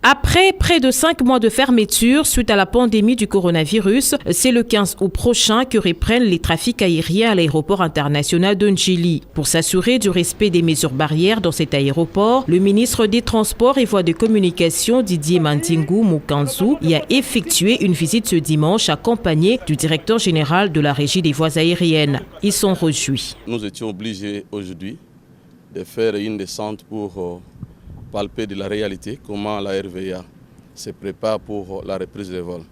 Après près de 5 mois de fermeture suite à la pandémie du coronavirus, c'est le 15 août prochain que reprennent les trafics aériens à l'aéroport international de Ndjili. Pour s'assurer du respect des mesures barrières dans cet aéroport, le ministre des Transports et Voies de Communication Didier Mandingu Mukanzu y a effectué une visite ce dimanche accompagné du directeur général de la Régie des voies aériennes. Ils sont réjouis. Nous étions obligés aujourd'hui de faire une descente pour palper de la réalité, comment la RVA se prépare pour la reprise des vols.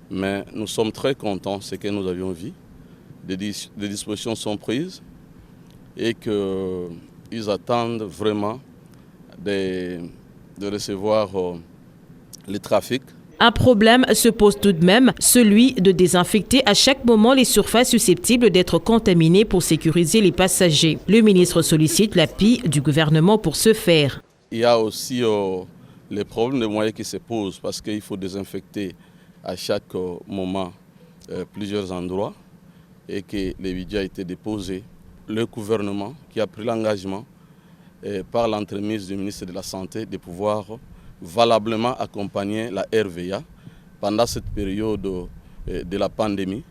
Mais nous sommes très contents de ce que nous avions vu. Des dispositions sont prises et qu'ils attendent vraiment de recevoir le trafic. Un problème se pose tout de même, celui de désinfecter à chaque moment les surfaces susceptibles d'être contaminées pour sécuriser les passagers. Le ministre sollicite l'appui du gouvernement pour ce faire. Il y a aussi les problèmes de moyens qui se posent parce qu'il faut désinfecter à chaque moment plusieurs endroits et que les budgets ont été déposés. Le gouvernement qui a pris l'engagement par l'entremise du ministre de la Santé de pouvoir valablement accompagner la RVA pendant cette période de la pandémie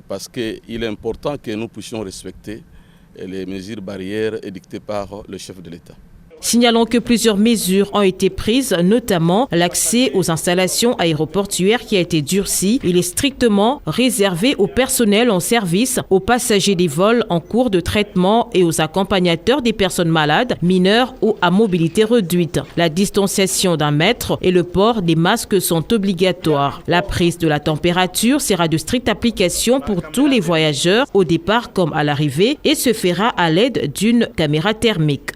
parce qu'il est important que nous puissions respecter les mesures barrières édictées par le chef de l'État. Signalons que plusieurs mesures ont été prises, notamment l'accès aux installations aéroportuaires qui a été durci. Il est strictement réservé au personnel en service, aux passagers des vols en cours de traitement et aux accompagnateurs des personnes malades, mineures ou à mobilité réduite. La distanciation d'1 mètre et le port des masques sont obligatoires. La prise de la température sera de stricte application pour tous les voyageurs au départ comme à l'arrivée et se fera à l'aide d'une caméra thermique.